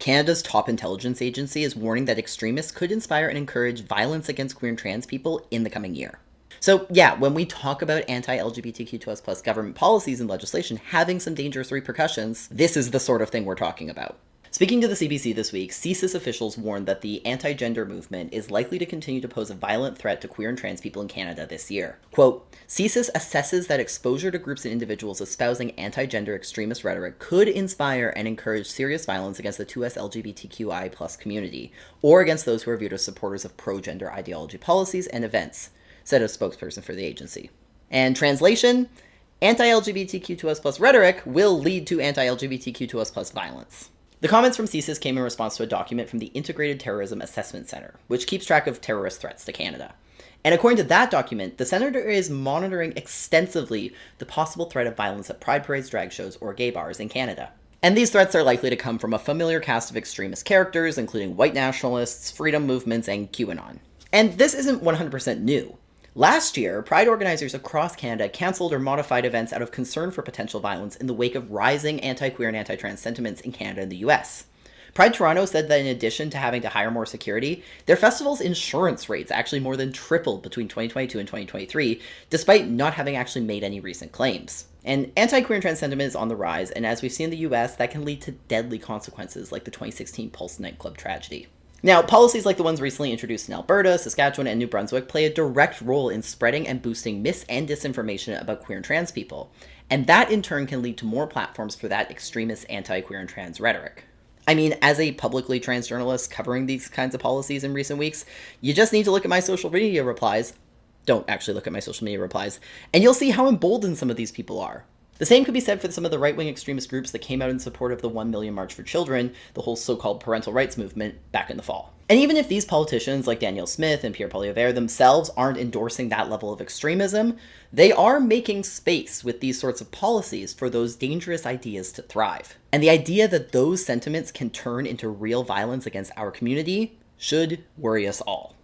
Canada's top intelligence agency is warning that extremists could inspire and encourage violence against queer and trans people in the coming year. So yeah, when we talk about anti-LGBTQ+ government policies and legislation having some dangerous repercussions, this is the sort of thing we're talking about. Speaking to the CBC this week, CSIS officials warned that the anti-gender movement is likely to continue to pose a violent threat to queer and trans people in Canada this year. Quote, CSIS assesses that exposure to groups and individuals espousing anti-gender extremist rhetoric could inspire and encourage serious violence against the 2S LGBTQI+ community, or against those who are viewed as supporters of pro-gender ideology policies and events, said a spokesperson for the agency. And translation, anti-LGBTQ2S+ rhetoric will lead to anti-LGBTQ2S+ violence. The comments from CSIS came in response to a document from the Integrated Terrorism Assessment Center, which keeps track of terrorist threats to Canada. And according to that document, the center is monitoring extensively the possible threat of violence at pride parades, drag shows, or gay bars in Canada. And these threats are likely to come from a familiar cast of extremist characters, including white nationalists, freedom movements, and QAnon. And this isn't 100% new. Last year, Pride organizers across Canada cancelled or modified events out of concern for potential violence in the wake of rising anti-queer and anti-trans sentiments in Canada and the US. Pride Toronto said that in addition to having to hire more security, their festival's insurance rates actually more than tripled between 2022 and 2023, despite not having actually made any recent claims. And anti-queer and trans sentiment is on the rise, and as we've seen in the US, that can lead to deadly consequences like the 2016 Pulse nightclub tragedy. Now, policies like the ones recently introduced in Alberta, Saskatchewan, and New Brunswick play a direct role in spreading and boosting mis- and disinformation about queer and trans people, and that in turn can lead to more platforms for that extremist anti-queer and trans rhetoric. I mean, as a publicly trans journalist covering these kinds of policies in recent weeks, you just need to look at my social media replies. Don't actually look at my social media replies, and you'll see how emboldened some of these people are. The same could be said for some of the right-wing extremist groups that came out in support of the 1 Million March for Children, the whole so-called parental rights movement, back in the fall. And even if these politicians like Danielle Smith and Pierre Poilievre themselves aren't endorsing that level of extremism, they are making space with these sorts of policies for those dangerous ideas to thrive. And the idea that those sentiments can turn into real violence against our community should worry us all.